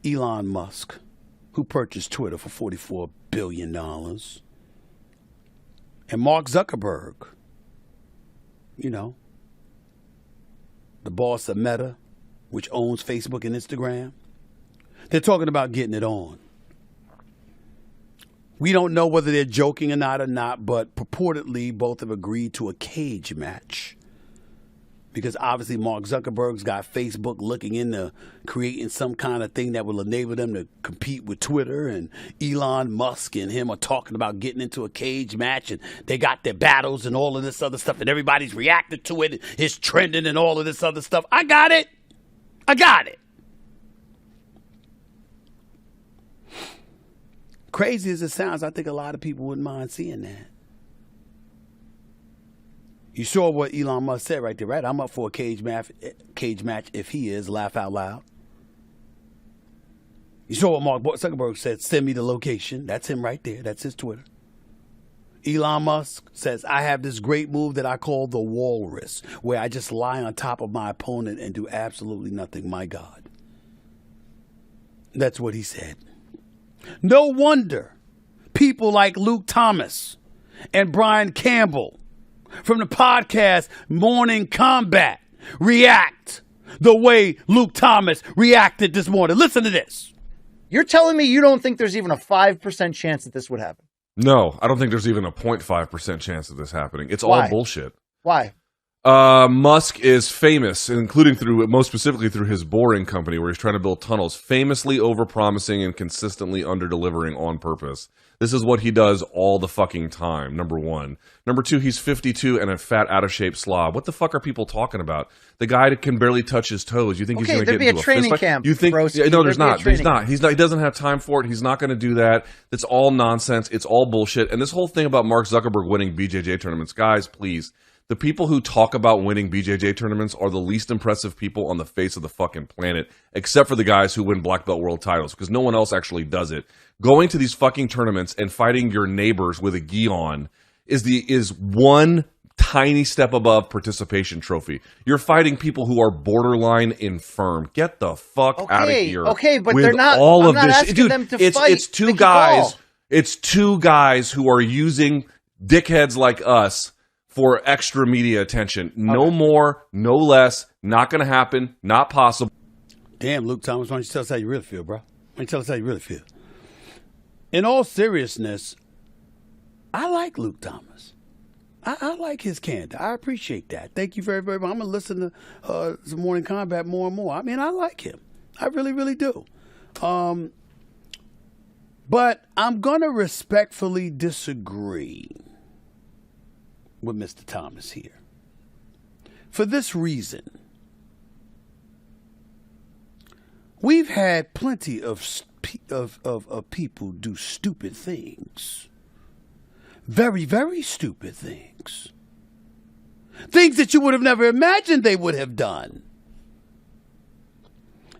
Elon Musk, who purchased Twitter for $44 billion, and Mark Zuckerberg, you know, the boss of Meta, which owns Facebook and Instagram. They're talking about getting it on. We don't know whether they're joking or not, but purportedly both have agreed to a cage match. Because obviously Mark Zuckerberg's got Facebook looking into creating some kind of thing that will enable them to compete with Twitter, and Elon Musk and him are talking about getting into a cage match, and they got their battles and all of this other stuff, and everybody's reacting to it. It's trending and all of this other stuff. I got it. Crazy as it sounds, I think a lot of people wouldn't mind seeing that. You saw what Elon Musk said right there, right? I'm up for a cage match if he is. Laugh out loud. You saw what Mark Zuckerberg said. Send me the location. That's him right there. That's his Twitter. Elon Musk says, I have this great move that I call the walrus, where I just lie on top of my opponent and do absolutely nothing. My God. That's what he said. No wonder people like Luke Thomas and Brian Campbell from the podcast Morning Combat react the way Luke Thomas reacted this morning. Listen to this. You're telling me you don't think there's even a 5% chance that this would happen? No, I don't think there's even a 0.5% chance of this happening. It's all bullshit. Why? Musk is famous, including most specifically through his boring company, where he's trying to build tunnels, famously overpromising and consistently underdelivering on purpose. This is what he does all the fucking time, number one. Number two, he's 52 and a fat, out-of-shape slob. What the fuck are people talking about? The guy that can barely touch his toes. You think he's going to get into a training fist fight? camp? You think? Broski, no, there's not. He's not. He doesn't have time for it. He's not going to do that. It's all nonsense. It's all bullshit. And this whole thing about Mark Zuckerberg winning BJJ tournaments, guys, please. The people who talk about winning BJJ tournaments are the least impressive people on the face of the fucking planet, except for the guys who win black belt world titles, because no one else actually does it. Going to these fucking tournaments and fighting your neighbors with a gi on is one tiny step above participation trophy. You're fighting people who are borderline infirm. Get the fuck out of here. Okay, but with they're not. All I'm of not this, asking dude. Them to it's fight. it's two guys. It's two guys who are using dickheads like us for extra media attention. No more, no less. Not going to happen. Not possible. Damn, Luke Thomas, why don't you tell us how you really feel, bro? Why don't you tell us how you really feel? In all seriousness, I like Luke Thomas. I like his candor. I appreciate that. Thank you very, very much. I'm going to listen to some Morning Combat more and more. I mean, I like him. I really, really do. But I'm going to respectfully disagree with Mr. Thomas here. For this reason, we've had plenty of people do stupid things. Very, very stupid things. Things that you would have never imagined they would have done.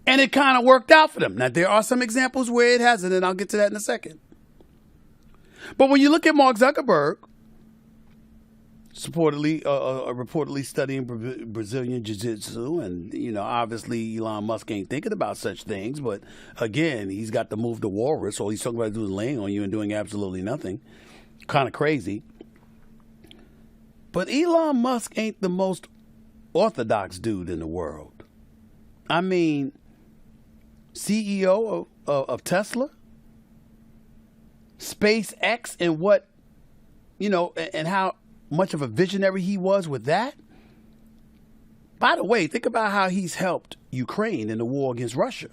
And it kind of worked out for them. Now, there are some examples where it hasn't, and I'll get to that in a second. But when you look at Mark Zuckerberg, reportedly studying Brazilian Jiu-Jitsu, and obviously Elon Musk ain't thinking about such things, but again, he's got the move to walrus. All he's talking about doing laying on you and doing absolutely nothing. Kind of crazy. But Elon Musk ain't the most orthodox dude in the world. I mean, CEO of Tesla, SpaceX, and what, and how much of a visionary he was with that. By the way, think about how he's helped Ukraine in the war against Russia.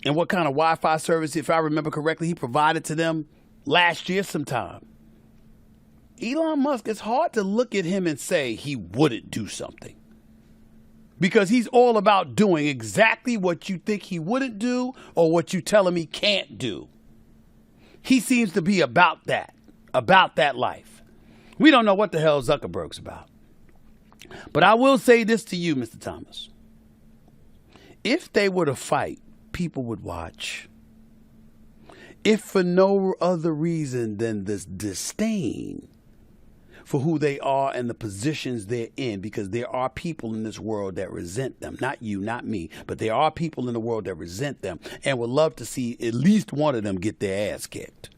And what kind of Wi-Fi service, if I remember correctly, he provided to them last year sometime. Elon Musk, it's hard to look at him and say he wouldn't do something. Because he's all about doing exactly what you think he wouldn't do or what you tell him he can't do. He seems to be about that life. We don't know what the hell Zuckerberg's about. But I will say this to you, Mr. Thomas. If they were to fight, people would watch. If for no other reason than this disdain for who they are and the positions they're in, because there are people in this world that resent them. Not you, not me, but there are people in the world that resent them and would love to see at least one of them get their ass kicked.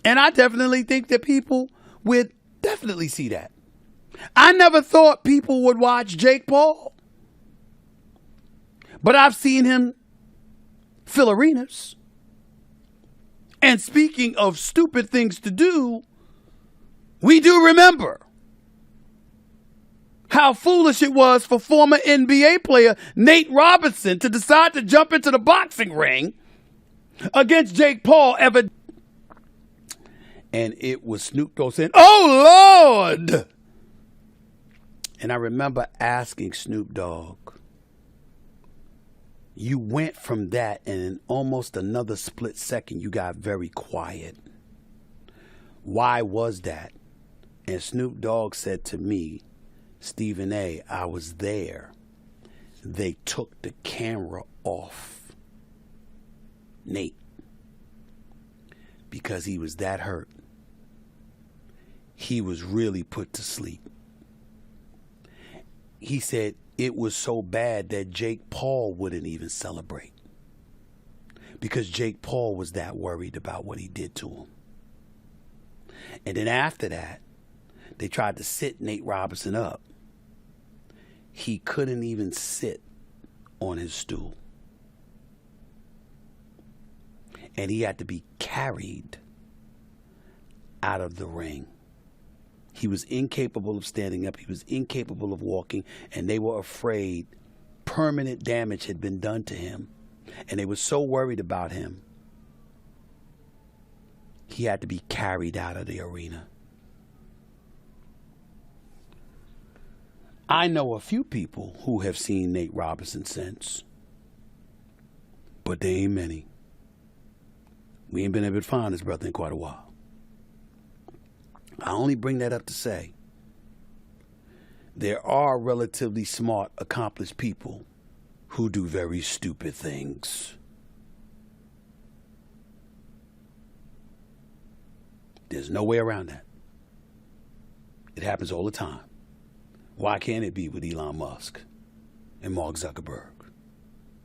And I definitely think that people would definitely see that. I never thought people would watch Jake Paul, but I've seen him fill arenas. And speaking of stupid things to do, we do remember how foolish it was for former NBA player Nate Robinson to decide to jump into the boxing ring against Jake Paul. And it was Snoop Dogg saying, "Oh, Lord!" And I remember asking Snoop Dogg, you went from that, and in almost another split second, you got very quiet. Why was that? And Snoop Dogg said to me, "Stephen A., I was there. They took the camera off Nate because he was that hurt. He was really put to sleep." He said it was so bad that Jake Paul wouldn't even celebrate because Jake Paul was that worried about what he did to him. And then after that, they tried to sit Nate Robinson up. He couldn't even sit on his stool. And he had to be carried out of the ring. He was incapable of standing up. He was incapable of walking. And they were afraid permanent damage had been done to him. And they were so worried about him, he had to be carried out of the arena. I know a few people who have seen Nate Robinson since, but they ain't many. We ain't been able to find this brother in quite a while. I only bring that up to say there are relatively smart, accomplished people who do very stupid things. There's no way around that. It happens all the time. Why can't it be with Elon Musk and Mark Zuckerberg?